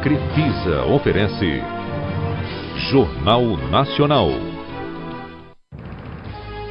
Crefisa oferece Jornal Nacional.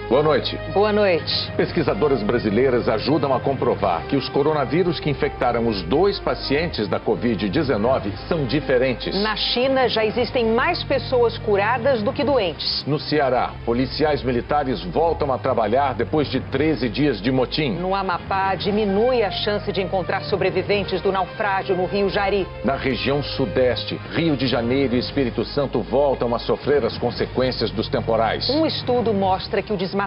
Boa noite. Boa noite. Pesquisadoras brasileiras ajudam a comprovar que os coronavírus que infectaram os 2 pacientes da Covid-19 são diferentes. Na China, já existem mais pessoas curadas do que doentes. No Ceará, policiais militares voltam a trabalhar depois de 13 dias de motim. No Amapá, diminui a chance de encontrar sobreviventes do naufrágio no Rio Jari. Na região sudeste, Rio de Janeiro e Espírito Santo voltam a sofrer as consequências dos temporais. Um estudo mostra que o desmatamento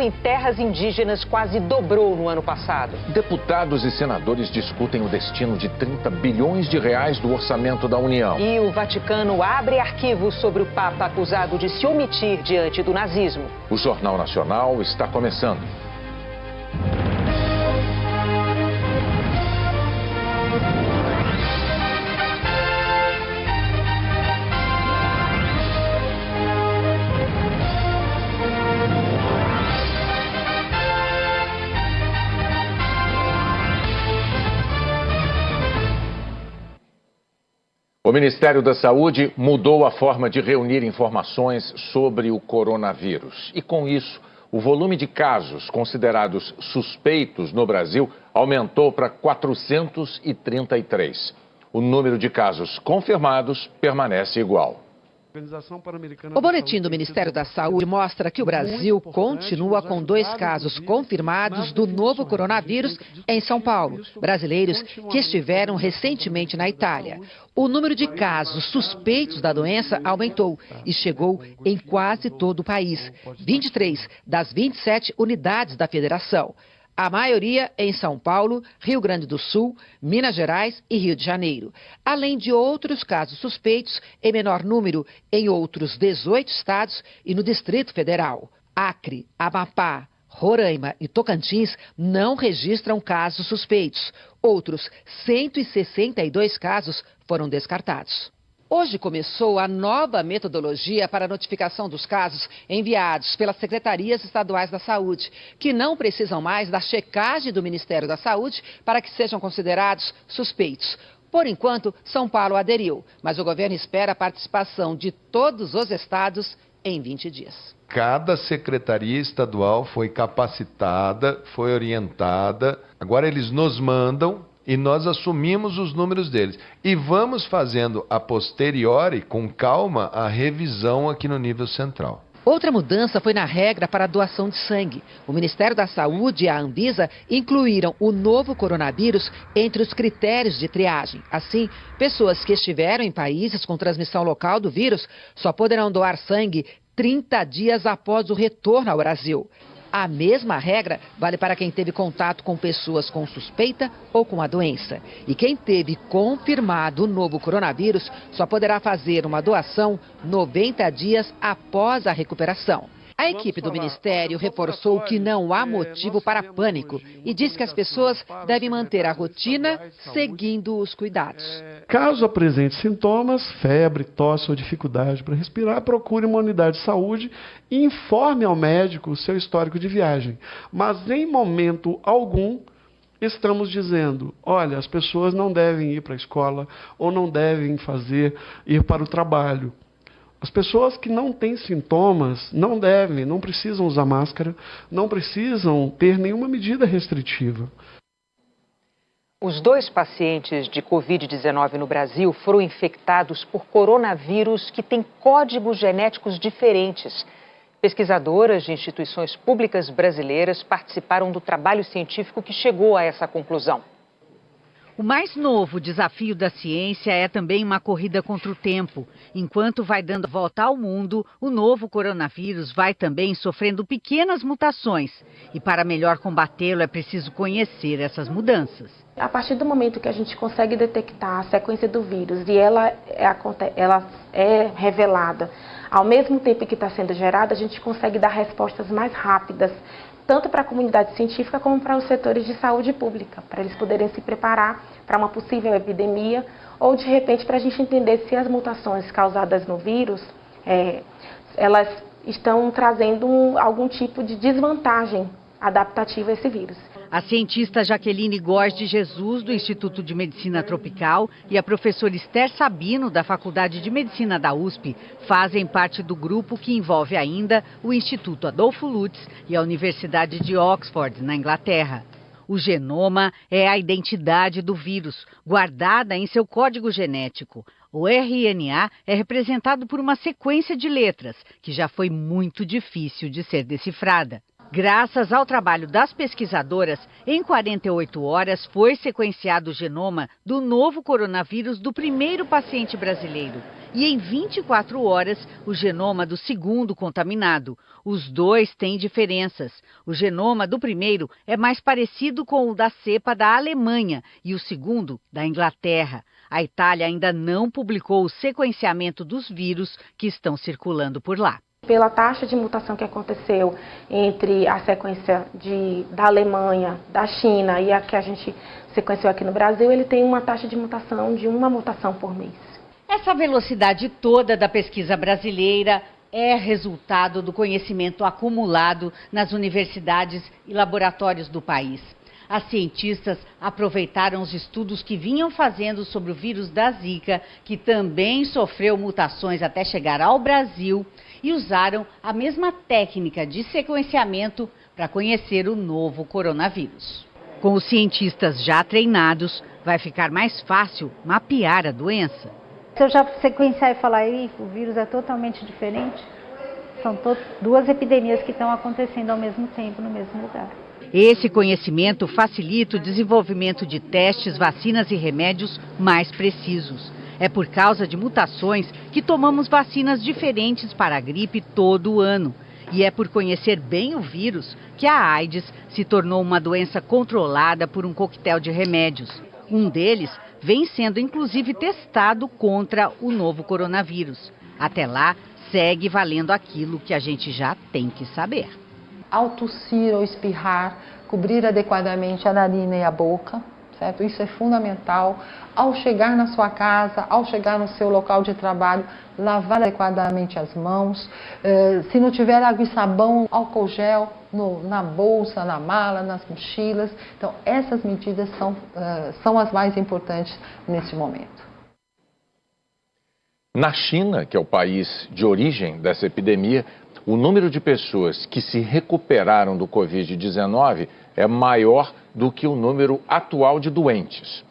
em terras indígenas quase dobrou no ano passado. Deputados e senadores discutem o destino de 30 bilhões de reais do orçamento da União. E o Vaticano abre arquivos sobre o Papa acusado de se omitir diante do nazismo. O Jornal Nacional está começando. O Ministério da Saúde mudou a forma de reunir informações sobre o coronavírus. E com isso, o volume de casos considerados suspeitos no Brasil aumentou para 433. O número de casos confirmados permanece igual. O boletim do Ministério da Saúde mostra que o Brasil continua com 2 casos confirmados do novo coronavírus em São Paulo, brasileiros que estiveram recentemente na Itália. O número de casos suspeitos da doença aumentou e chegou em quase todo o país, 23 das 27 unidades da federação. A maioria em São Paulo, Rio Grande do Sul, Minas Gerais e Rio de Janeiro. Além de outros casos suspeitos, em menor número, em outros 18 estados e no Distrito Federal. Acre, Amapá, Roraima e Tocantins não registram casos suspeitos. Outros 162 casos foram descartados. Hoje começou a nova metodologia para a notificação dos casos enviados pelas secretarias estaduais da saúde, que não precisam mais da checagem do Ministério da Saúde para que sejam considerados suspeitos. Por enquanto, São Paulo aderiu, mas o governo espera a participação de todos os estados em 20 dias. Cada secretaria estadual foi capacitada, foi orientada, agora eles nos mandam e nós assumimos os números deles. E vamos fazendo a posteriori, com calma, a revisão aqui no nível central. Outra mudança foi na regra para a doação de sangue. O Ministério da Saúde e a Anvisa incluíram o novo coronavírus entre os critérios de triagem. Assim, pessoas que estiveram em países com transmissão local do vírus só poderão doar sangue 30 dias após o retorno ao Brasil. A mesma regra vale para quem teve contato com pessoas com suspeita ou com a doença. E quem teve confirmado o novo coronavírus só poderá fazer uma doação 90 dias após a recuperação. A equipe do Ministério reforçou que não há motivo para pânico e diz que as pessoas devem manter a rotina seguindo os cuidados. Caso apresente sintomas, febre, tosse ou dificuldade para respirar, procure uma unidade de saúde e informe ao médico o seu histórico de viagem. Mas em momento algum estamos dizendo, olha, as pessoas não devem ir para a escola ou não devem ir para o trabalho. As pessoas que não têm sintomas não precisam usar máscara, não precisam ter nenhuma medida restritiva. Os 2 pacientes de Covid-19 no Brasil foram infectados por coronavírus que tem códigos genéticos diferentes. Pesquisadoras de instituições públicas brasileiras participaram do trabalho científico que chegou a essa conclusão. O mais novo desafio da ciência é também uma corrida contra o tempo. Enquanto vai dando a volta ao mundo, o novo coronavírus vai também sofrendo pequenas mutações. E para melhor combatê-lo é preciso conhecer essas mudanças. A partir do momento que a gente consegue detectar a sequência do vírus e ela é revelada ao mesmo tempo que está sendo gerada, a gente consegue dar respostas mais rápidas, tanto para a comunidade científica como para os setores de saúde pública, para eles poderem se preparar para uma possível epidemia ou, de repente, para a gente entender se as mutações causadas no vírus, elas estão trazendo algum tipo de desvantagem adaptativa a esse vírus. A cientista Jaqueline Góes de Jesus, do Instituto de Medicina Tropical, e a professora Esther Sabino, da Faculdade de Medicina da USP, fazem parte do grupo que envolve ainda o Instituto Adolfo Lutz e a Universidade de Oxford, na Inglaterra. O genoma é a identidade do vírus, guardada em seu código genético. O RNA é representado por uma sequência de letras, que já foi muito difícil de ser decifrada. Graças ao trabalho das pesquisadoras, em 48 horas foi sequenciado o genoma do novo coronavírus do primeiro paciente brasileiro. E em 24 horas, o genoma do segundo contaminado. Os dois têm diferenças. O genoma do primeiro é mais parecido com o da cepa da Alemanha e o segundo da Inglaterra. A Itália ainda não publicou o sequenciamento dos vírus que estão circulando por lá. Pela taxa de mutação que aconteceu entre a sequência da Alemanha, da China e a que a gente sequenciou aqui no Brasil, ele tem uma taxa de mutação de uma mutação por mês. Essa velocidade toda da pesquisa brasileira é resultado do conhecimento acumulado nas universidades e laboratórios do país. As cientistas aproveitaram os estudos que vinham fazendo sobre o vírus da Zika, que também sofreu mutações até chegar ao Brasil, e usaram a mesma técnica de sequenciamento para conhecer o novo coronavírus. Com os cientistas já treinados, vai ficar mais fácil mapear a doença. Se eu já sequenciar e falar aí, o vírus é totalmente diferente, são duas epidemias que estão acontecendo ao mesmo tempo, no mesmo lugar. Esse conhecimento facilita o desenvolvimento de testes, vacinas e remédios mais precisos. É por causa de mutações que tomamos vacinas diferentes para a gripe todo ano. E é por conhecer bem o vírus que a AIDS se tornou uma doença controlada por um coquetel de remédios. Um deles vem sendo inclusive testado contra o novo coronavírus. Até lá, segue valendo aquilo que a gente já tem que saber. Ao tossir ou espirrar, cobrir adequadamente a narina e a boca, certo? Isso é fundamental. Ao chegar na sua casa, ao chegar no seu local de trabalho, lavar adequadamente as mãos. Se não tiver água e sabão, álcool gel na bolsa, na mala, nas mochilas. Então, essas medidas são as mais importantes nesse momento. Na China, que é o país de origem dessa epidemia, o número de pessoas que se recuperaram do Covid-19 é maior do que o número atual de doentes.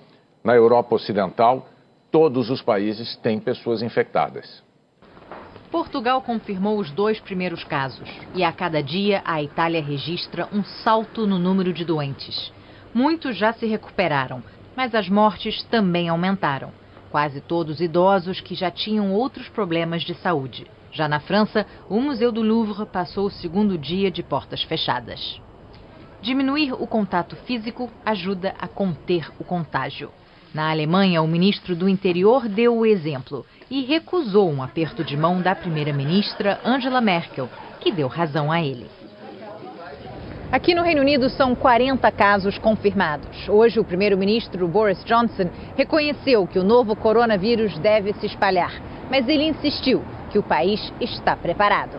Na Europa Ocidental, todos os países têm pessoas infectadas. Portugal confirmou os 2 primeiros casos e a cada dia a Itália registra um salto no número de doentes. Muitos já se recuperaram, mas as mortes também aumentaram. Quase todos idosos que já tinham outros problemas de saúde. Já na França, o Museu do Louvre passou o 2º dia de portas fechadas. Diminuir o contato físico ajuda a conter o contágio. Na Alemanha, o ministro do Interior deu o exemplo e recusou um aperto de mão da primeira-ministra Angela Merkel, que deu razão a ele. Aqui no Reino Unido são 40 casos confirmados. Hoje, o primeiro-ministro Boris Johnson reconheceu que o novo coronavírus deve se espalhar, mas ele insistiu que o país está preparado.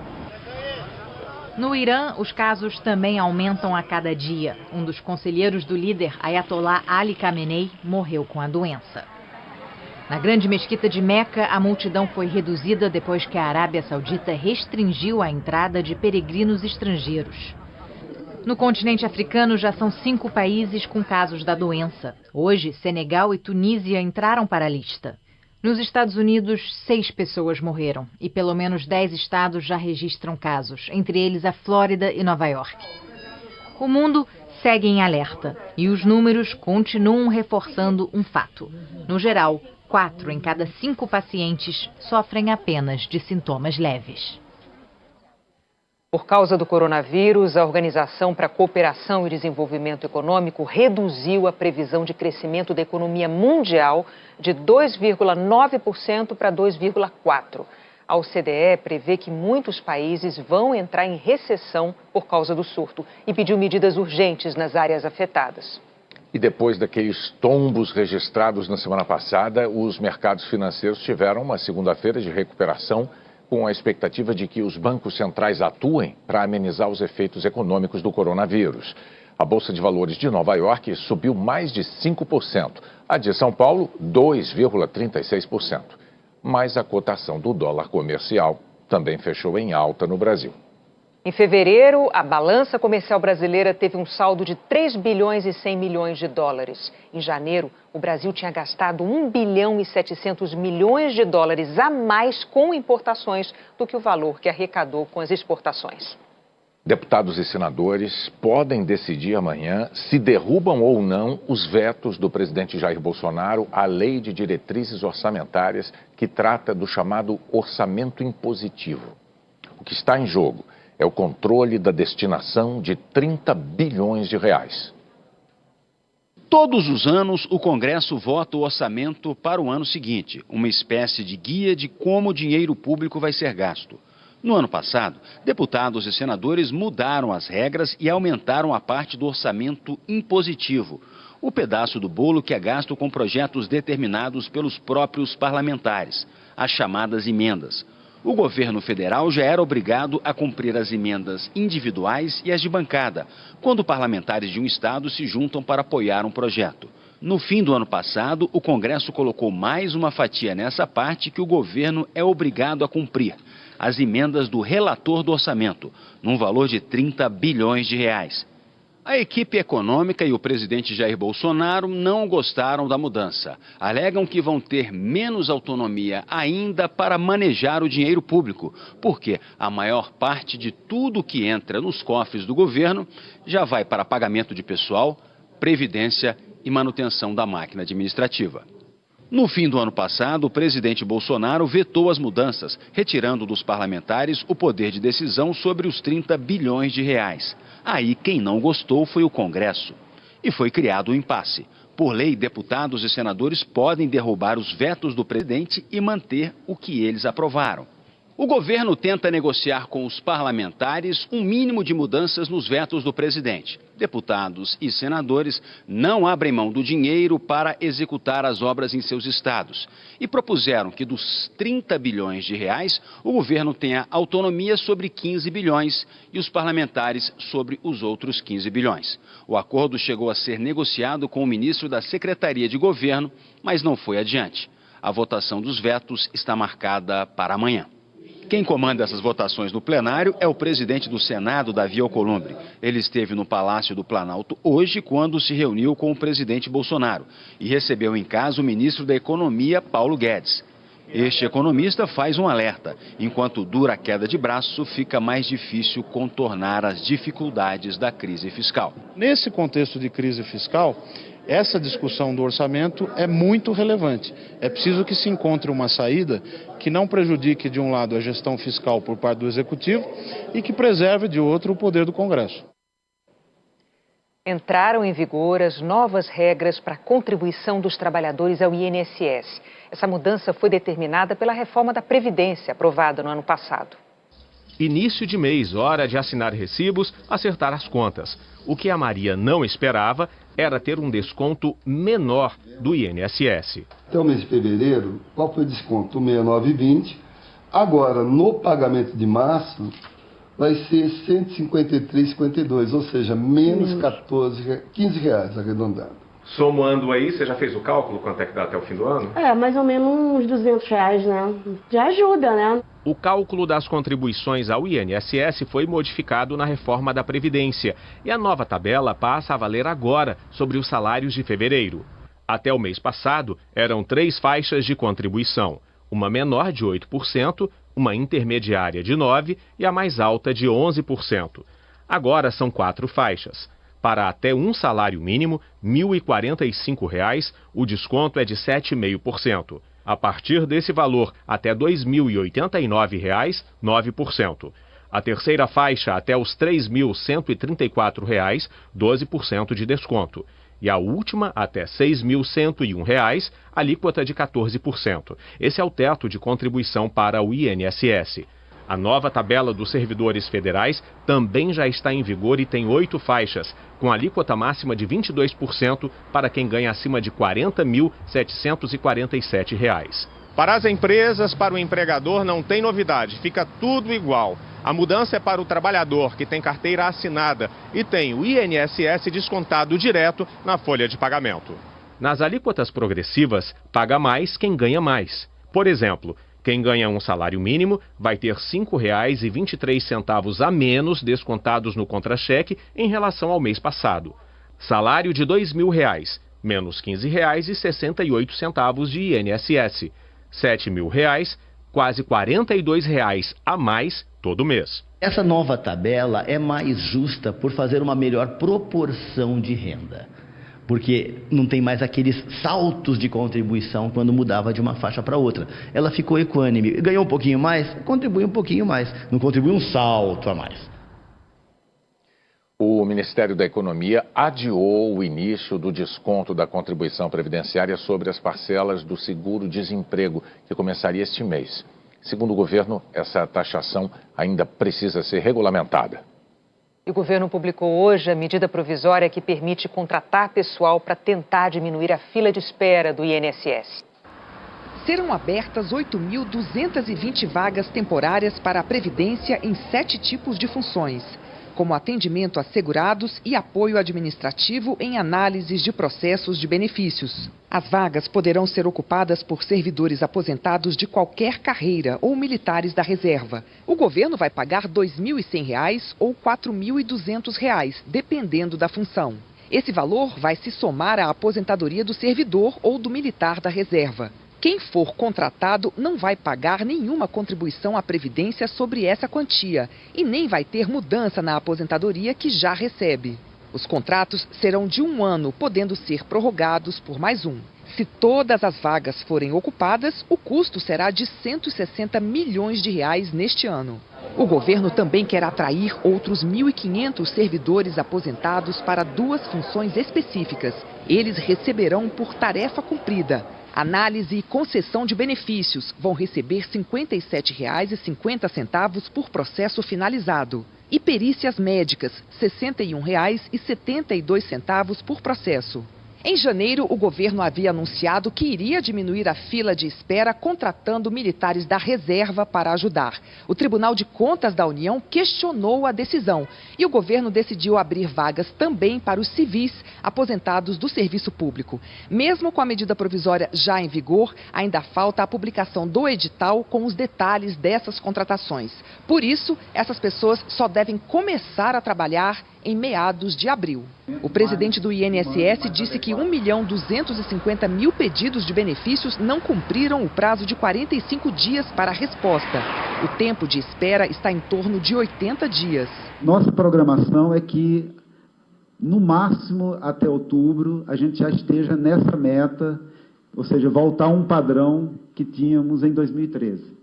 No Irã, os casos também aumentam a cada dia. Um dos conselheiros do líder, Ayatollah Ali Khamenei, morreu com a doença. Na grande mesquita de Meca, a multidão foi reduzida depois que a Arábia Saudita restringiu a entrada de peregrinos estrangeiros. No continente africano, já são 5 países com casos da doença. Hoje, Senegal e Tunísia entraram para a lista. Nos Estados Unidos, 6 pessoas morreram e pelo menos 10 estados já registram casos, entre eles a Flórida e Nova York. O mundo segue em alerta e os números continuam reforçando um fato. No geral, 4 em cada 5 pacientes sofrem apenas de sintomas leves. Por causa do coronavírus, a Organização para a Cooperação e Desenvolvimento Econômico reduziu a previsão de crescimento da economia mundial de 2,9% para 2,4%. A OCDE prevê que muitos países vão entrar em recessão por causa do surto e pediu medidas urgentes nas áreas afetadas. E depois daqueles tombos registrados na semana passada, os mercados financeiros tiveram uma segunda-feira de recuperação, com a expectativa de que os bancos centrais atuem para amenizar os efeitos econômicos do coronavírus. A Bolsa de Valores de Nova York subiu mais de 5%. A de São Paulo, 2,36%. Mas a cotação do dólar comercial também fechou em alta no Brasil. Em fevereiro, a balança comercial brasileira teve um saldo de 3 bilhões e 100 milhões de dólares. Em janeiro, o Brasil tinha gastado 1 bilhão e 700 milhões de dólares a mais com importações do que o valor que arrecadou com as exportações. Deputados e senadores podem decidir amanhã se derrubam ou não os vetos do presidente Jair Bolsonaro à Lei de Diretrizes Orçamentárias, que trata do chamado orçamento impositivo. O que está em jogo é o controle da destinação de 30 bilhões de reais. Todos os anos, o Congresso vota o orçamento para o ano seguinte, uma espécie de guia de como o dinheiro público vai ser gasto. No ano passado, deputados e senadores mudaram as regras e aumentaram a parte do orçamento impositivo, o pedaço do bolo que é gasto com projetos determinados pelos próprios parlamentares, as chamadas emendas. O governo federal já era obrigado a cumprir as emendas individuais e as de bancada, quando parlamentares de um estado se juntam para apoiar um projeto. No fim do ano passado, o Congresso colocou mais uma fatia nessa parte que o governo é obrigado a cumprir, as emendas do relator do orçamento, num valor de 30 bilhões de reais. A equipe econômica e o presidente Jair Bolsonaro não gostaram da mudança. Alegam que vão ter menos autonomia ainda para manejar o dinheiro público, porque a maior parte de tudo que entra nos cofres do governo já vai para pagamento de pessoal, previdência e manutenção da máquina administrativa. No fim do ano passado, o presidente Bolsonaro vetou as mudanças, retirando dos parlamentares o poder de decisão sobre os 30 bilhões de reais. Aí quem não gostou foi o Congresso. E foi criado um impasse. Por lei, deputados e senadores podem derrubar os vetos do presidente e manter o que eles aprovaram. O governo tenta negociar com os parlamentares um mínimo de mudanças nos vetos do presidente. Deputados e senadores não abrem mão do dinheiro para executar as obras em seus estados e propuseram que dos 30 bilhões de reais, o governo tenha autonomia sobre 15 bilhões e os parlamentares sobre os outros 15 bilhões. O acordo chegou a ser negociado com o ministro da Secretaria de Governo, mas não foi adiante. A votação dos vetos está marcada para amanhã. Quem comanda essas votações no plenário é o presidente do Senado, Davi Alcolumbre. Ele esteve no Palácio do Planalto hoje, quando se reuniu com o presidente Bolsonaro e recebeu em casa o ministro da Economia, Paulo Guedes. Este economista faz um alerta: enquanto dura a queda de braço, fica mais difícil contornar as dificuldades da crise fiscal. Nesse contexto de crise fiscal, essa discussão do orçamento é muito relevante. É preciso que se encontre uma saída que não prejudique, de um lado, a gestão fiscal por parte do Executivo e que preserve, de outro, o poder do Congresso. Entraram em vigor as novas regras para a contribuição dos trabalhadores ao INSS. Essa mudança foi determinada pela reforma da Previdência, aprovada no ano passado. Início de mês, hora de assinar recibos, acertar as contas. O que a Maria não esperava era ter um desconto menor do INSS. Até o mês de fevereiro, qual foi o desconto? 69,20. Agora, no pagamento de março, vai ser 153,52, ou seja, menos 15 reais arredondado. Somando aí, você já fez o cálculo quanto é que dá até o fim do ano? Mais ou menos uns 200 reais, né? Já ajuda, né? O cálculo das contribuições ao INSS foi modificado na reforma da Previdência e a nova tabela passa a valer agora sobre os salários de fevereiro. Até o mês passado, eram 3 faixas de contribuição, uma menor de 8%, uma intermediária de 9% e a mais alta de 11%. Agora são 4 faixas. Para até um salário mínimo, R$ 1.045, o desconto é de 7,5%. A partir desse valor, até R$ 2.089, 9%. A terceira faixa, até os R$ 3.134, 12% de desconto. E a última, até R$ 6.101, alíquota de 14%. Esse é o teto de contribuição para o INSS. A nova tabela dos servidores federais também já está em vigor e tem 8 faixas, com alíquota máxima de 22% para quem ganha acima de R$ 40.747. Para as empresas, para o empregador, não tem novidade, fica tudo igual. A mudança é para o trabalhador que tem carteira assinada e tem o INSS descontado direto na folha de pagamento. Nas alíquotas progressivas, paga mais quem ganha mais. Por exemplo, quem ganha um salário mínimo vai ter R$ 5,23 a menos descontados no contra-cheque em relação ao mês passado. Salário de R$ 2.000, menos R$ 15,68 de INSS. R$ 7.000, quase R$ 42 a mais todo mês. Essa nova tabela é mais justa por fazer uma melhor proporção de renda. Porque não tem mais aqueles saltos de contribuição quando mudava de uma faixa para outra. Ela ficou equânime. Ganhou um pouquinho mais, contribui um pouquinho mais. Não contribui um salto a mais. O Ministério da Economia adiou o início do desconto da contribuição previdenciária sobre as parcelas do seguro-desemprego, que começaria este mês. Segundo o governo, essa taxação ainda precisa ser regulamentada. O governo publicou hoje a medida provisória que permite contratar pessoal para tentar diminuir a fila de espera do INSS. Serão abertas 8.220 vagas temporárias para a Previdência em 7 tipos de funções, como atendimento a segurados e apoio administrativo em análises de processos de benefícios. As vagas poderão ser ocupadas por servidores aposentados de qualquer carreira ou militares da reserva. O governo vai pagar R$ 2.100 ou R$ 4.200, dependendo da função. Esse valor vai se somar à aposentadoria do servidor ou do militar da reserva. Quem for contratado não vai pagar nenhuma contribuição à Previdência sobre essa quantia e nem vai ter mudança na aposentadoria que já recebe. Os contratos serão de 1 ano, podendo ser prorrogados por mais 1. Se todas as vagas forem ocupadas, o custo será de R$ 160 milhões neste ano. O governo também quer atrair outros 1.500 servidores aposentados para 2 funções específicas. Eles receberão por tarefa cumprida. Análise e concessão de benefícios vão receber R$ 57,50 por processo finalizado. E perícias médicas, R$ 61,72 por processo. Em janeiro, o governo havia anunciado que iria diminuir a fila de espera contratando militares da reserva para ajudar. O Tribunal de Contas da União questionou a decisão e o governo decidiu abrir vagas também para os civis aposentados do serviço público. Mesmo com a medida provisória já em vigor, ainda falta a publicação do edital com os detalhes dessas contratações. Por isso, essas pessoas só devem começar a trabalhar em meados de abril. O presidente do INSS disse que 1.250.000 pedidos de benefícios não cumpriram o prazo de 45 dias para a resposta. O tempo de espera está em torno de 80 dias. Nossa programação é que, no máximo até outubro, a gente já esteja nessa meta, ou seja, voltar a um padrão que tínhamos em 2013.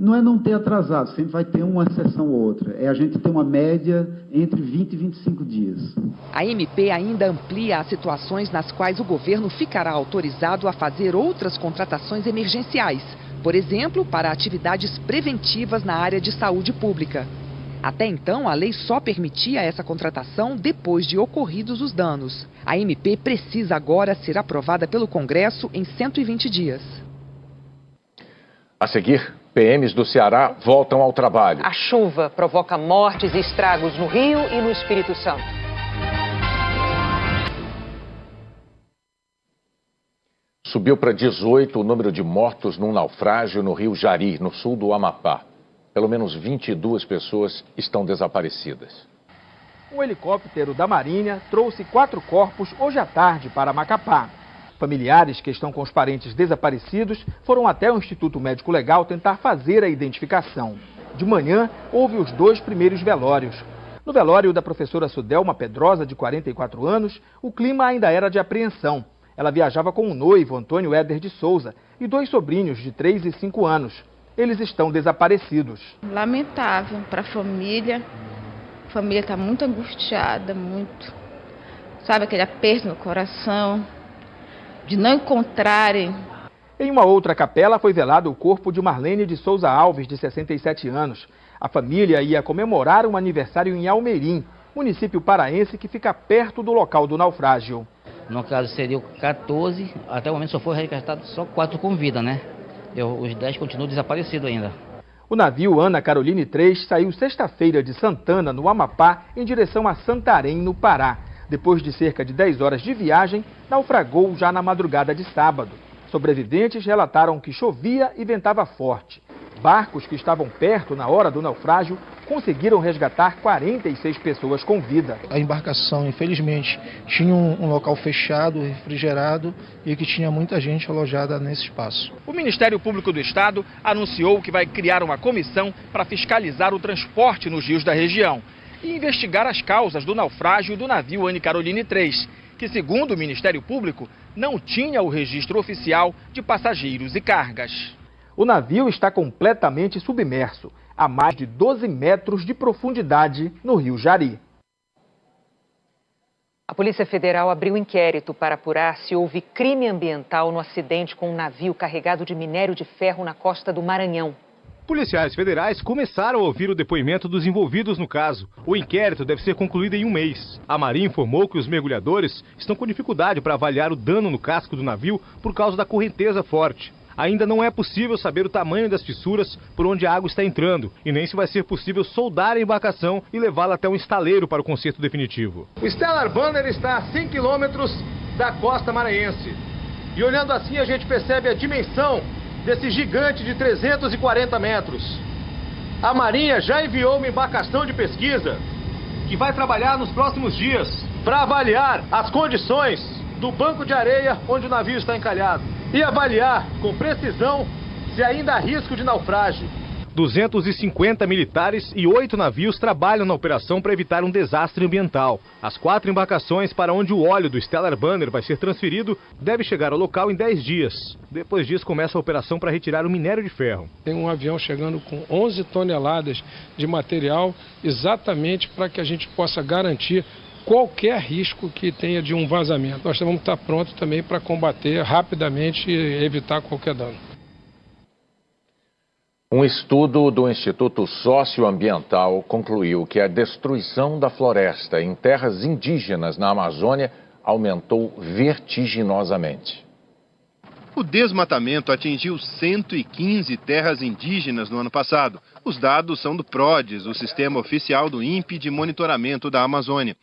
Não é não ter atrasado, sempre vai ter uma exceção ou outra. É a gente ter uma média entre 20 e 25 dias. A MP ainda amplia as situações nas quais o governo ficará autorizado a fazer outras contratações emergenciais. Por exemplo, para atividades preventivas na área de saúde pública. Até então, a lei só permitia essa contratação depois de ocorridos os danos. A MP precisa agora ser aprovada pelo Congresso em 120 dias. A seguir, PMs do Ceará voltam ao trabalho. A chuva provoca mortes e estragos no Rio e no Espírito Santo. Subiu para 18 o número de mortos num naufrágio no Rio Jari, no sul do Amapá. Pelo menos 22 pessoas estão desaparecidas. Um helicóptero da Marinha trouxe 4 corpos hoje à tarde para Macapá. Familiares que estão com os parentes desaparecidos foram até o Instituto Médico Legal tentar fazer a identificação. De manhã, houve os 2 primeiros velórios. No velório da professora Sudelma Pedrosa, de 44 anos, o clima ainda era de apreensão. Ela viajava com o noivo, Antônio Éder de Souza, e 2 sobrinhos de 3 e 5 anos. Eles estão desaparecidos. Lamentável para a família. A família está muito angustiada, muito. Sabe, aquele aperto no coração de não encontrarem. Em uma outra capela foi velado o corpo de Marlene de Souza Alves, de 67 anos. A família ia comemorar um aniversário em Almerim, município paraense que fica perto do local do naufrágio. No caso, seriam 14, até o momento só foi resgatado só 4 com vida, né? Os 10 continuam desaparecidos ainda. O navio Ana Caroline III saiu sexta-feira de Santana, no Amapá, em direção a Santarém, no Pará. Depois de cerca de 10 horas de viagem, naufragou já na madrugada de sábado. Sobreviventes relataram que chovia e ventava forte. Barcos que estavam perto na hora do naufrágio conseguiram resgatar 46 pessoas com vida. A embarcação, infelizmente, tinha um local fechado, refrigerado e que tinha muita gente alojada nesse espaço. O Ministério Público do Estado anunciou que vai criar uma comissão para fiscalizar o transporte nos rios da região e investigar as causas do naufrágio do navio Ana Caroline III, que, segundo o Ministério Público, não tinha o registro oficial de passageiros e cargas. O navio está completamente submerso, a mais de 12 metros de profundidade no rio Jari. A Polícia Federal abriu inquérito para apurar se houve crime ambiental no acidente com um navio carregado de minério de ferro na costa do Maranhão. Policiais federais começaram a ouvir o depoimento dos envolvidos no caso. O inquérito deve ser concluído em um mês. A Marinha informou que os mergulhadores estão com dificuldade para avaliar o dano no casco do navio por causa da correnteza forte. Ainda não é possível saber o tamanho das fissuras por onde a água está entrando e nem se vai ser possível soldar a embarcação e levá-la até um estaleiro para o conserto definitivo. O Stellar Banner está a 100 quilômetros da costa maranhense. E olhando assim a gente percebe a dimensão desse gigante de 340 metros. A Marinha já enviou uma embarcação de pesquisa que vai trabalhar nos próximos dias para avaliar as condições do banco de areia onde o navio está encalhado e avaliar com precisão se ainda há risco de naufrágio. 250 militares e 8 navios trabalham na operação para evitar um desastre ambiental. As 4 embarcações para onde o óleo do Stellar Banner vai ser transferido devem chegar ao local em 10 dias. Depois disso começa a operação para retirar o minério de ferro. Tem um avião chegando com 11 toneladas de material exatamente para que a gente possa garantir qualquer risco que tenha de um vazamento. Nós vamos estar prontos também para combater rapidamente e evitar qualquer dano. Um estudo do Instituto Socioambiental concluiu que a destruição da floresta em terras indígenas na Amazônia aumentou vertiginosamente. O desmatamento atingiu 115 terras indígenas no ano passado. Os dados são do PRODES, o sistema oficial do INPE de monitoramento da Amazônia.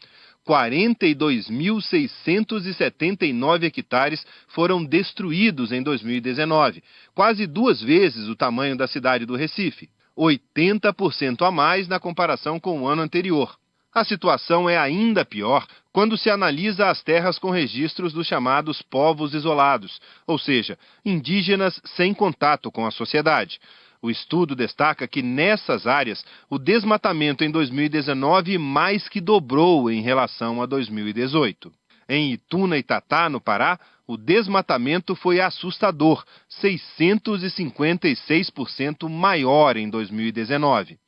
42.679 hectares foram destruídos em 2019, quase 2 vezes o tamanho da cidade do Recife, 80% a mais na comparação com o ano anterior. A situação é ainda pior quando se analisa as terras com registros dos chamados povos isolados, ou seja, indígenas sem contato com a sociedade. O estudo destaca que nessas áreas o desmatamento em 2019 mais que dobrou em relação a 2018. Em Ituna e Itatá, no Pará, o desmatamento foi assustador, 656% maior em 2019.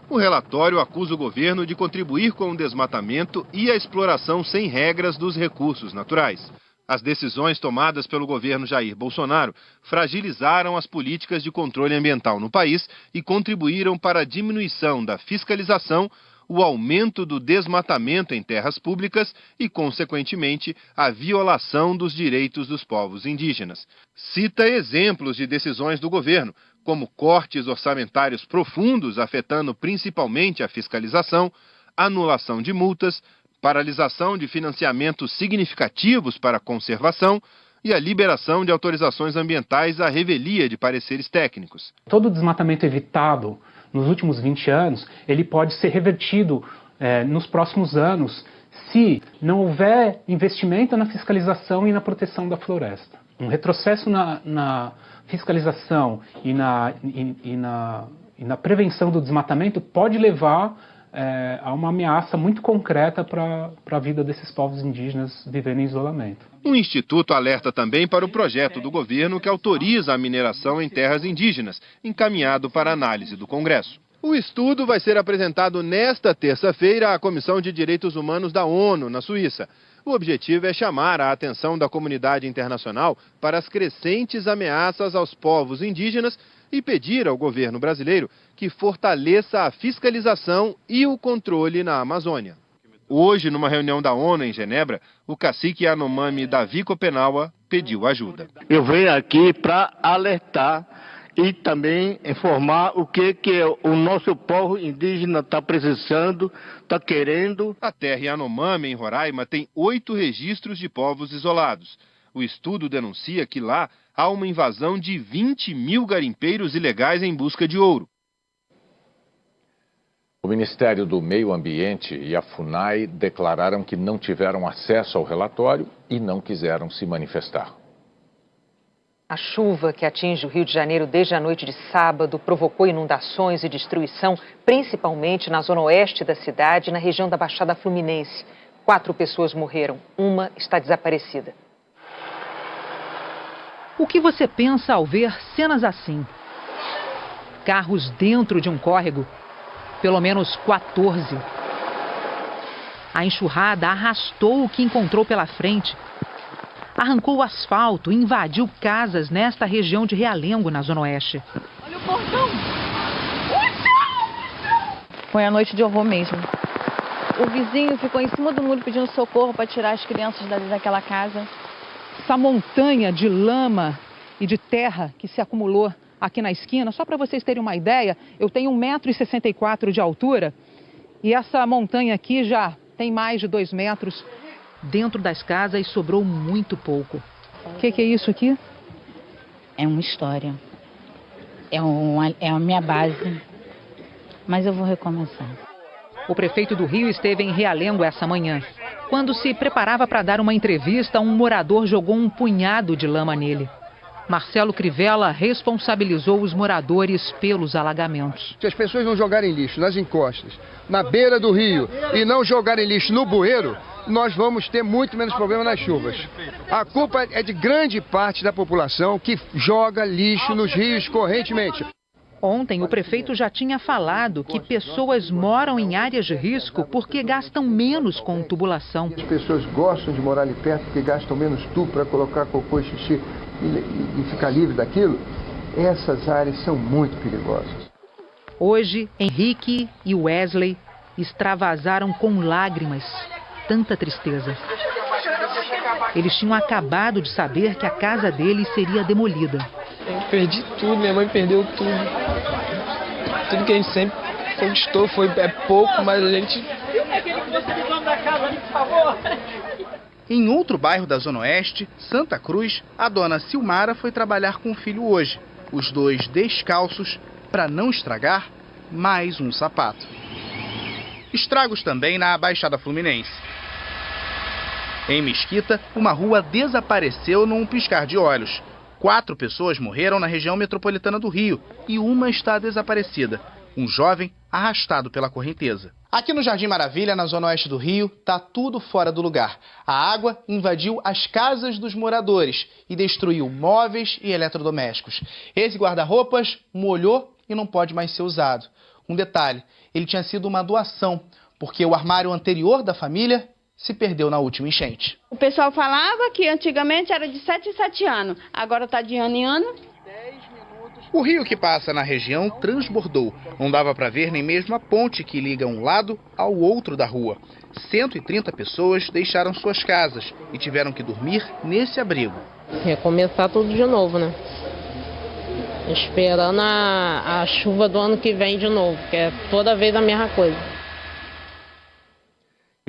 O relatório acusa o governo de contribuir com o desmatamento e a exploração sem regras dos recursos naturais. As decisões tomadas pelo governo Jair Bolsonaro fragilizaram as políticas de controle ambiental no país e contribuíram para a diminuição da fiscalização, o aumento do desmatamento em terras públicas e, consequentemente, a violação dos direitos dos povos indígenas. Cita exemplos de decisões do governo, como cortes orçamentários profundos afetando principalmente a fiscalização, anulação de multas, paralisação de financiamentos significativos para a conservação e a liberação de autorizações ambientais à revelia de pareceres técnicos. Todo o desmatamento evitado nos últimos 20 anos, ele pode ser revertido nos próximos anos se não houver investimento na fiscalização e na proteção da floresta. Um retrocesso na fiscalização e na prevenção do desmatamento pode levar há uma ameaça muito concreta para a vida desses povos indígenas vivendo em isolamento. O Instituto alerta também para o projeto do governo que autoriza a mineração em terras indígenas, encaminhado para análise do Congresso. O estudo vai ser apresentado nesta terça-feira à Comissão de Direitos Humanos da ONU, na Suíça. O objetivo é chamar a atenção da comunidade internacional para as crescentes ameaças aos povos indígenas e pedir ao governo brasileiro que fortaleça a fiscalização e o controle na Amazônia. Hoje, numa reunião da ONU em Genebra, o cacique Yanomami Davi Copenaua pediu ajuda. Eu venho aqui para alertar e também informar o que o nosso povo indígena está precisando, está querendo. A terra Yanomami, em Roraima, tem 8 registros de povos isolados. O estudo denuncia que lá há uma invasão de 20 mil garimpeiros ilegais em busca de ouro. O Ministério do Meio Ambiente e a FUNAI declararam que não tiveram acesso ao relatório e não quiseram se manifestar. A chuva que atinge o Rio de Janeiro desde a noite de sábado provocou inundações e destruição, principalmente na zona oeste da cidade e na região da Baixada Fluminense. 4 pessoas morreram, uma está desaparecida. O que você pensa ao ver cenas assim? Carros dentro de um córrego, pelo menos 14. A enxurrada arrastou o que encontrou pela frente. Arrancou o asfalto e invadiu casas nesta região de Realengo, na Zona Oeste. Olha o portão! Foi a noite de horror mesmo. O vizinho ficou em cima do muro pedindo socorro para tirar as crianças daquela casa. Essa montanha de lama e de terra que se acumulou aqui na esquina, só para vocês terem uma ideia, eu tenho 1,64 m de altura e essa montanha aqui já tem mais de 2 metros. Dentro das casas sobrou muito pouco. O que é isso aqui? É uma história. É a minha base. Mas eu vou recomeçar. O prefeito do Rio esteve em Realengo essa manhã. Quando se preparava para dar uma entrevista, um morador jogou um punhado de lama nele. Marcelo Crivella responsabilizou os moradores pelos alagamentos. Se as pessoas não jogarem lixo nas encostas, na beira do rio e não jogarem lixo no bueiro, nós vamos ter muito menos problema nas chuvas. A culpa é de grande parte da população que joga lixo nos rios correntemente. Ontem, o prefeito já tinha falado que pessoas moram em áreas de risco porque gastam menos com tubulação. As pessoas gostam de morar ali perto porque gastam menos tubo para colocar cocô e xixi e ficar livre daquilo. Essas áreas são muito perigosas. Hoje, Henrique e Wesley extravasaram com lágrimas. Tanta tristeza. Eles tinham acabado de saber que a casa deles seria demolida. Eu perdi tudo, minha mãe perdeu tudo. Tudo que a gente sempre conquistou é pouco, mas a gente... Em outro bairro da Zona Oeste, Santa Cruz, a dona Silmara foi trabalhar com o filho hoje. Os dois descalços para não estragar mais um sapato. Estragos também na Baixada Fluminense. Em Mesquita, uma rua desapareceu num piscar de olhos. 4 pessoas morreram na região metropolitana do Rio e uma está desaparecida. Um jovem arrastado pela correnteza. Aqui no Jardim Maravilha, na zona oeste do Rio, tá tudo fora do lugar. A água invadiu as casas dos moradores e destruiu móveis e eletrodomésticos. Esse guarda-roupas molhou e não pode mais ser usado. Um detalhe, ele tinha sido uma doação, porque o armário anterior da família se perdeu na última enchente. O pessoal falava que antigamente era de 7 em 7 anos, agora está de ano em ano. O rio que passa na região transbordou. Não dava para ver nem mesmo a ponte que liga um lado ao outro da rua. 130 pessoas deixaram suas casas e tiveram que dormir nesse abrigo. Recomeçar tudo de novo, né? Esperando a chuva do ano que vem de novo, que é toda vez a mesma coisa.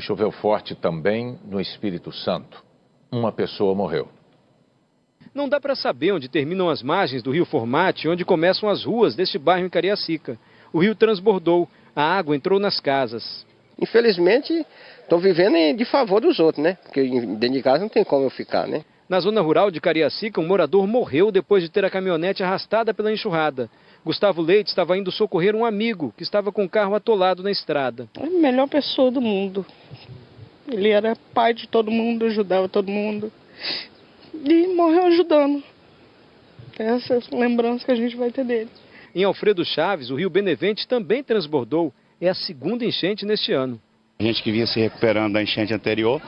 Choveu forte também no Espírito Santo. Uma pessoa morreu. Não dá para saber onde terminam as margens do rio Formate e onde começam as ruas deste bairro em Cariacica. O rio transbordou, a água entrou nas casas. Infelizmente, estou vivendo de favor dos outros, né? Porque dentro de casa não tem como eu ficar, né? Na zona rural de Cariacica, um morador morreu depois de ter a caminhonete arrastada pela enxurrada. Gustavo Leite estava indo socorrer um amigo que estava com o carro atolado na estrada. É a melhor pessoa do mundo. Ele era pai de todo mundo, ajudava todo mundo. E morreu ajudando. Essa é a lembrança que a gente vai ter dele. Em Alfredo Chaves, o rio Benevente também transbordou. É a segunda enchente neste ano. A gente que vinha se recuperando da enchente anterior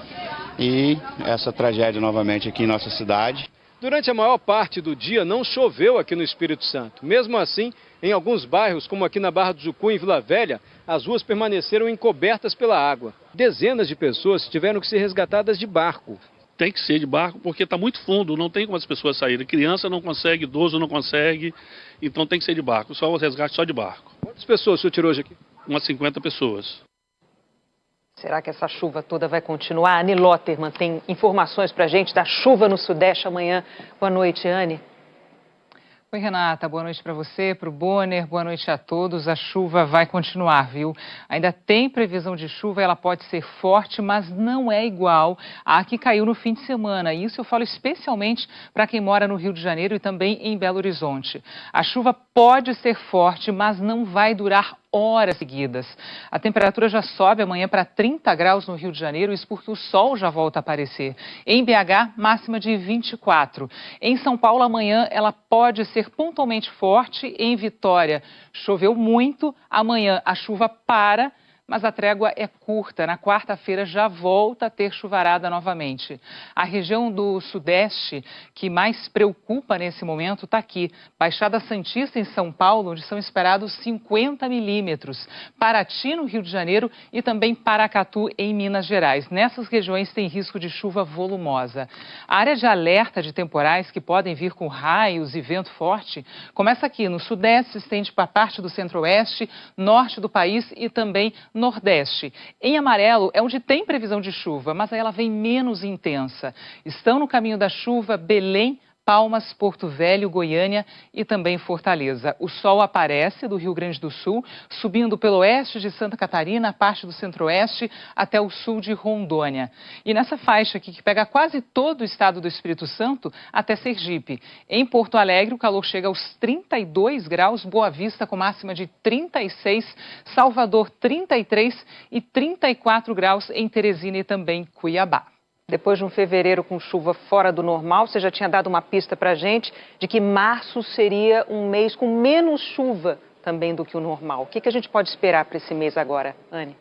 e essa tragédia novamente aqui em nossa cidade. Durante a maior parte do dia não choveu aqui no Espírito Santo. Mesmo assim, em alguns bairros, como aqui na Barra do Jucu, em Vila Velha, as ruas permaneceram encobertas pela água. Dezenas de pessoas tiveram que ser resgatadas de barco. tem que ser de barco, porque está muito fundo, não tem como as pessoas saírem. Criança não consegue, idoso não consegue, então tem que ser de barco, só o resgate só de barco. Quantas pessoas o senhor tirou hoje aqui? Umas 50 pessoas. Será que essa chuva toda vai continuar? A Anne Lotterman tem informações para a gente da chuva no Sudeste amanhã. Boa noite, Anne. Oi, Renata, boa noite para você, para o Bonner, boa noite a todos. A chuva vai continuar, viu? Ainda tem previsão de chuva, ela pode ser forte, mas não é igual à que caiu no fim de semana. E isso eu falo especialmente para quem mora no Rio de Janeiro e também em Belo Horizonte. A chuva pode ser forte, mas não vai durar horas seguidas. A temperatura já sobe amanhã para 30 graus no Rio de Janeiro, isso porque o sol já volta a aparecer. Em BH, máxima de 24. Em São Paulo, amanhã ela pode ser pontualmente forte. Em Vitória, choveu muito. Amanhã a chuva para, mas a trégua é curta. Na quarta-feira já volta a ter chuvarada novamente. A região do Sudeste que mais preocupa nesse momento está aqui. Baixada Santista, em São Paulo, onde são esperados 50 milímetros. Paraty, no Rio de Janeiro, e também Paracatu, em Minas Gerais. Nessas regiões tem risco de chuva volumosa. A área de alerta de temporais, que podem vir com raios e vento forte, começa aqui no Sudeste, se estende para parte do Centro-Oeste, Norte do país e também Nordeste. Em amarelo é onde tem previsão de chuva, mas aí ela vem menos intensa. Estão no caminho da chuva Belém, Palmas, Porto Velho, Goiânia e também Fortaleza. O sol aparece do Rio Grande do Sul, subindo pelo oeste de Santa Catarina, parte do centro-oeste, até o sul de Rondônia. E nessa faixa aqui, que pega quase todo o estado do Espírito Santo, até Sergipe. Em Porto Alegre, o calor chega aos 32 graus, Boa Vista com máxima de 36, Salvador 33 e 34 graus em Teresina e também Cuiabá. Depois de um fevereiro com chuva fora do normal, você já tinha dado uma pista para a gente de que março seria um mês com menos chuva também do que o normal. O que a gente pode esperar para esse mês agora, Anne?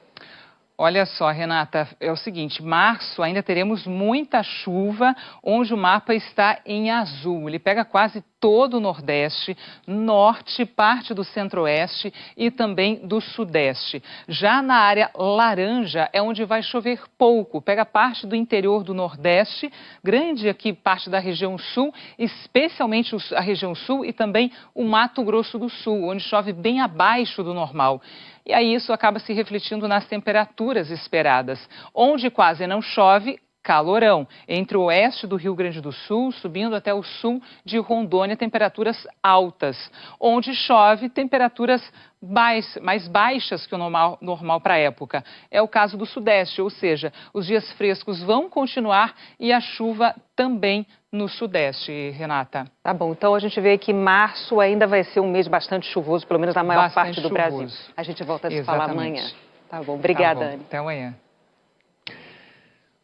Olha só, Renata, é o seguinte, março ainda teremos muita chuva, onde o mapa está em azul. Ele pega quase todo o Nordeste, Norte, parte do Centro-Oeste e também do Sudeste. Já na área laranja é onde vai chover pouco, pega parte do interior do Nordeste, grande aqui parte da região Sul, especialmente a região Sul e também o Mato Grosso do Sul, onde chove bem abaixo do normal. E aí isso acaba se refletindo nas temperaturas esperadas. Onde quase não chove, calorão. Entre o oeste do Rio Grande do Sul, subindo até o sul de Rondônia, temperaturas altas. Onde chove, temperaturas mais baixas que o normal para a época. É o caso do Sudeste, ou seja, os dias frescos vão continuar e a chuva também no Sudeste, Renata. Tá bom, então a gente vê que março ainda vai ser um mês bastante chuvoso, pelo menos na maior parte do Brasil. A gente volta a se falar amanhã. Tá bom, obrigada, Anne. Até amanhã.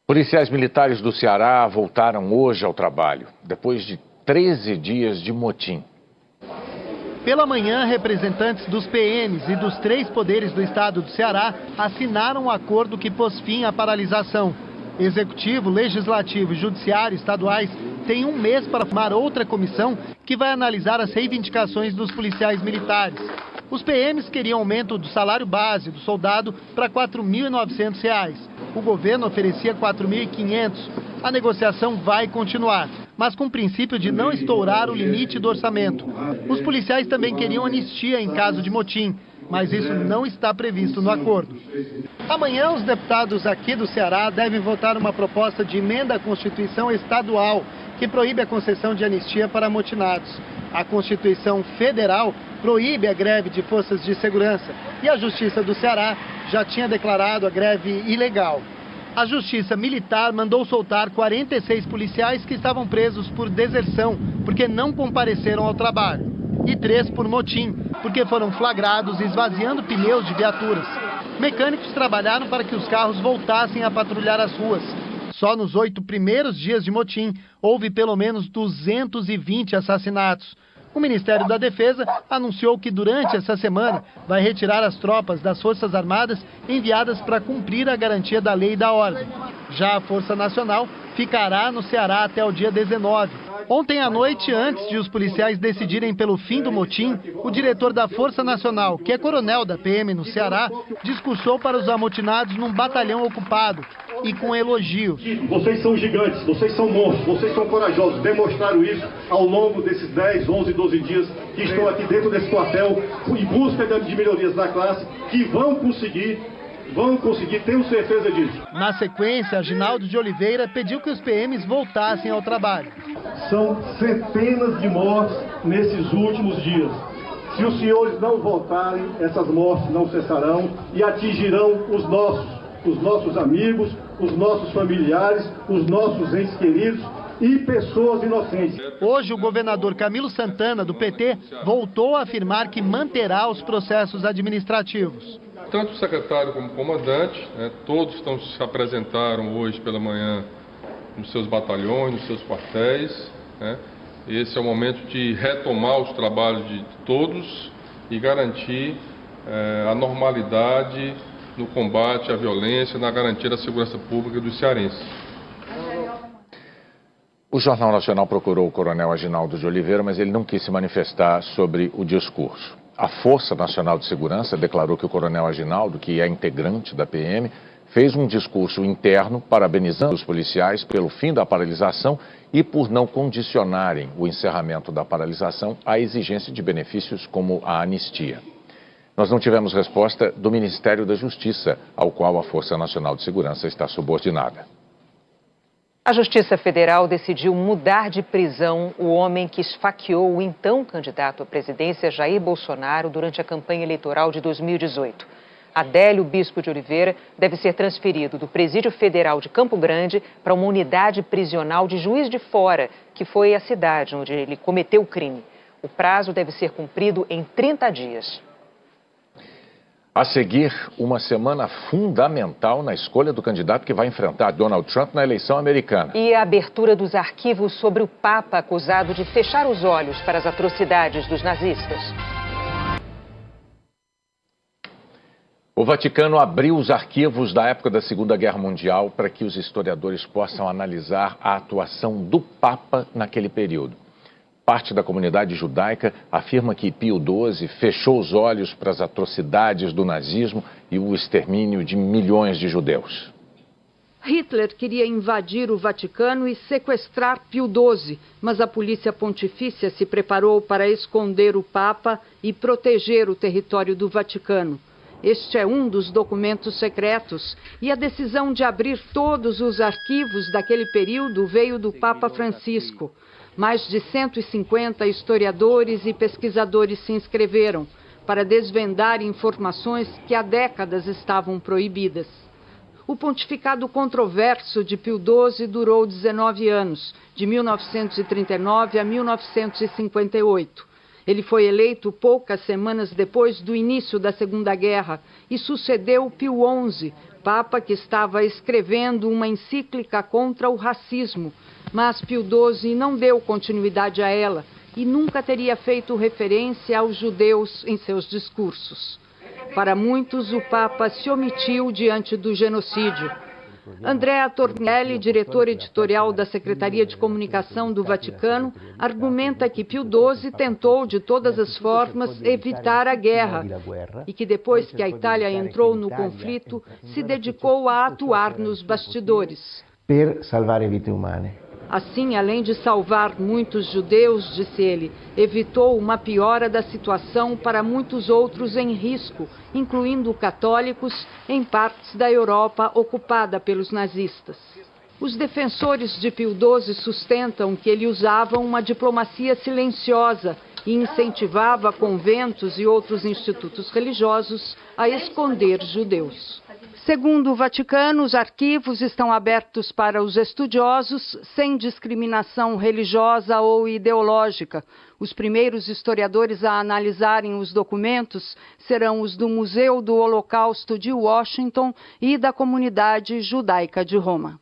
Policiais militares do Ceará voltaram hoje ao trabalho, depois de 13 dias de motim. Pela manhã, representantes dos PMs e dos 3 poderes do estado do Ceará assinaram um acordo que pôs fim à paralisação. Executivo, Legislativo e Judiciário estaduais têm um mês para formar outra comissão que vai analisar as reivindicações dos policiais militares. Os PMs queriam aumento do salário base do soldado para R$ 4.900. O governo oferecia R$ 4.500. A negociação vai continuar, mas com o princípio de não estourar o limite do orçamento. Os policiais também queriam anistia em caso de motim, mas isso não está previsto no acordo. Amanhã, os deputados aqui do Ceará devem votar uma proposta de emenda à Constituição Estadual que proíbe a concessão de anistia para amotinados. A Constituição Federal proíbe a greve de forças de segurança e a Justiça do Ceará já tinha declarado a greve ilegal. A Justiça Militar mandou soltar 46 policiais que estavam presos por deserção, porque não compareceram ao trabalho. E 3 por motim, porque foram flagrados esvaziando pneus de viaturas. Mecânicos trabalharam para que os carros voltassem a patrulhar as ruas. Só nos 8 primeiros dias de motim, houve pelo menos 220 assassinatos. O Ministério da Defesa anunciou que durante essa semana vai retirar as tropas das Forças Armadas enviadas para cumprir a garantia da lei e da ordem. Já a Força Nacional ficará no Ceará até o dia 19. Ontem à noite, antes de os policiais decidirem pelo fim do motim, o diretor da Força Nacional, que é coronel da PM no Ceará, discursou para os amotinados num batalhão ocupado e com elogios. Vocês são gigantes, vocês são monstros, vocês são corajosos. Demonstraram isso ao longo desses 10, 11, 12 dias que estão aqui dentro desse quartel em busca de melhorias da classe, que vão conseguir, tenho certeza disso. Na sequência, Aginaldo de Oliveira pediu que os PMs voltassem ao trabalho. São centenas de mortes nesses últimos dias. Se os senhores não voltarem, essas mortes não cessarão e atingirão os nossos amigos, os nossos familiares, os nossos entes queridos e pessoas inocentes. Hoje, o governador Camilo Santana, do PT, voltou a afirmar que manterá os processos administrativos. Tanto o secretário como o comandante, todos se apresentaram hoje pela manhã nos seus batalhões, nos seus quartéis. Esse é o momento de retomar os trabalhos de todos e garantir a normalidade no combate à violência, na garantia da segurança pública dos cearenses. O Jornal Nacional procurou o coronel Aginaldo de Oliveira, mas ele não quis se manifestar sobre o discurso. A Força Nacional de Segurança declarou que o coronel Aginaldo, que é integrante da PM, fez um discurso interno parabenizando os policiais pelo fim da paralisação e por não condicionarem o encerramento da paralisação à exigência de benefícios como a anistia. Nós não tivemos resposta do Ministério da Justiça, ao qual a Força Nacional de Segurança está subordinada. A Justiça Federal decidiu mudar de prisão o homem que esfaqueou o então candidato à presidência Jair Bolsonaro durante a campanha eleitoral de 2018. Adélio Bispo de Oliveira deve ser transferido do Presídio Federal de Campo Grande para uma unidade prisional de Juiz de Fora, que foi a cidade onde ele cometeu o crime. O prazo deve ser cumprido em 30 dias. A seguir, uma semana fundamental na escolha do candidato que vai enfrentar Donald Trump na eleição americana. E a abertura dos arquivos sobre o Papa acusado de fechar os olhos para as atrocidades dos nazistas. O Vaticano abriu os arquivos da época da Segunda Guerra Mundial para que os historiadores possam analisar a atuação do Papa naquele período. Parte da comunidade judaica afirma que Pio XII fechou os olhos para as atrocidades do nazismo e o extermínio de milhões de judeus. Hitler queria invadir o Vaticano e sequestrar Pio XII, mas a polícia pontifícia se preparou para esconder o Papa e proteger o território do Vaticano. Este é um dos documentos secretos e a decisão de abrir todos os arquivos daquele período veio do Papa Francisco. Mais de 150 historiadores e pesquisadores se inscreveram para desvendar informações que há décadas estavam proibidas. O pontificado controverso de Pio XII durou 19 anos, de 1939 a 1958. Ele foi eleito poucas semanas depois do início da Segunda Guerra e sucedeu Pio XI, Papa que estava escrevendo uma encíclica contra o racismo. Mas Pio XII não deu continuidade a ela e nunca teria feito referência aos judeus em seus discursos. Para muitos, o Papa se omitiu diante do genocídio. Andrea Tornielli, diretor editorial da Secretaria de Comunicação do Vaticano, argumenta que Pio XII tentou de todas as formas evitar a guerra e que depois que a Itália entrou no conflito, se dedicou a atuar nos bastidores. Per salvare vite umane. Assim, além de salvar muitos judeus, disse ele, evitou uma piora da situação para muitos outros em risco, incluindo católicos em partes da Europa ocupada pelos nazistas. Os defensores de Pio XII sustentam que ele usava uma diplomacia silenciosa e incentivava conventos e outros institutos religiosos a esconder judeus. Segundo o Vaticano, os arquivos estão abertos para os estudiosos sem discriminação religiosa ou ideológica. Os primeiros historiadores a analisarem os documentos serão os do Museu do Holocausto de Washington e da Comunidade Judaica de Roma.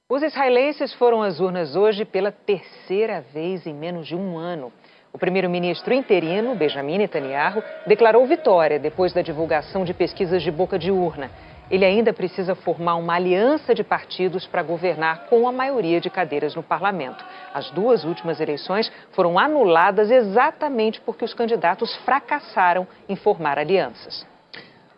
Os israelenses foram às urnas hoje pela terceira vez em menos de um ano. O primeiro-ministro interino, Benjamin Netanyahu, declarou vitória depois da divulgação de pesquisas de boca de urna. Ele ainda precisa formar uma aliança de partidos para governar com a maioria de cadeiras no parlamento. As duas últimas eleições foram anuladas exatamente porque os candidatos fracassaram em formar alianças.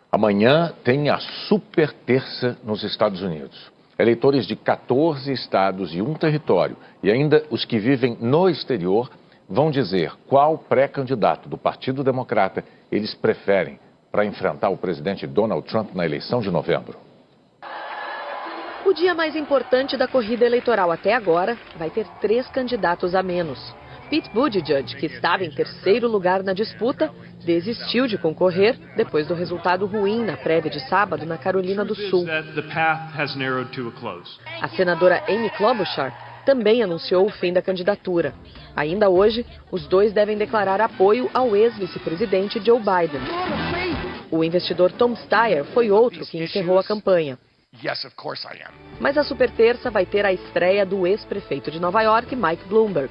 Amanhã tem a super terça nos Estados Unidos. Eleitores de 14 estados e um território, e ainda os que vivem no exterior, vão dizer qual pré-candidato do Partido Democrata eles preferem para enfrentar o presidente Donald Trump na eleição de novembro. O dia mais importante da corrida eleitoral até agora vai ter 3 candidatos a menos. Pete Buttigieg, que estava em terceiro lugar na disputa, desistiu de concorrer depois do resultado ruim na prévia de sábado na Carolina do Sul. A senadora Amy Klobuchar também anunciou o fim da candidatura. Ainda hoje, os dois devem declarar apoio ao ex-vice-presidente Joe Biden. O investidor Tom Steyer foi outro que encerrou a campanha. Mas a super terça vai ter a estreia do ex-prefeito de Nova York, Mike Bloomberg.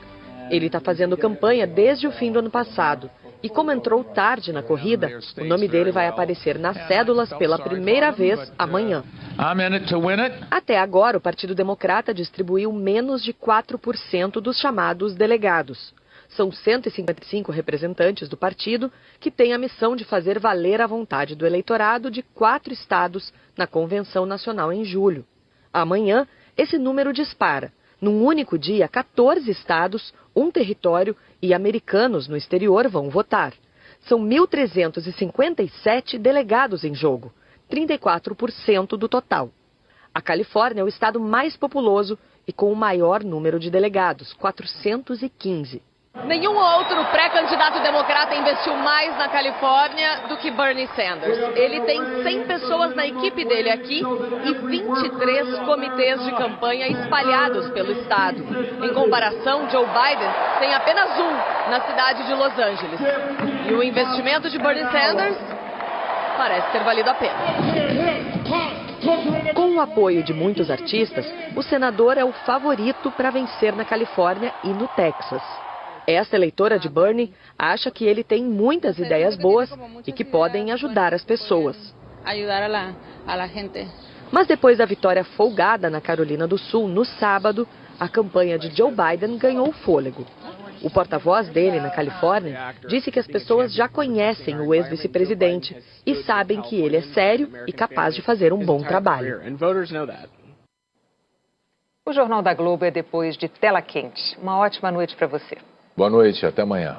Ele está fazendo campanha desde o fim do ano passado. E como entrou tarde na corrida, o nome dele vai aparecer nas cédulas pela primeira vez amanhã. Até agora, o Partido Democrata distribuiu menos de 4% dos chamados delegados. São 155 representantes do partido que têm a missão de fazer valer a vontade do eleitorado de 4 estados na Convenção Nacional em julho. Amanhã, esse número dispara. Num único dia, 14 estados, um território e americanos no exterior vão votar. São 1.357 delegados em jogo, 34% do total. A Califórnia é o estado mais populoso e com o maior número de delegados, 415. Nenhum outro pré-candidato democrata investiu mais na Califórnia do que Bernie Sanders. Ele tem 100 pessoas na equipe dele aqui e 23 comitês de campanha espalhados pelo estado. Em comparação, Joe Biden tem apenas um na cidade de Los Angeles. E o investimento de Bernie Sanders parece ter valido a pena. Com o apoio de muitos artistas, o senador é o favorito para vencer na Califórnia e no Texas. Esta eleitora de Bernie acha que ele tem muitas ideias boas e que podem ajudar as pessoas. Mas depois da vitória folgada na Carolina do Sul no sábado, a campanha de Joe Biden ganhou fôlego. O porta-voz dele na Califórnia disse que as pessoas já conhecem o ex-vice-presidente e sabem que ele é sério e capaz de fazer um bom trabalho. O Jornal da Globo é depois de Tela Quente. Uma ótima noite para você. Boa noite, até amanhã.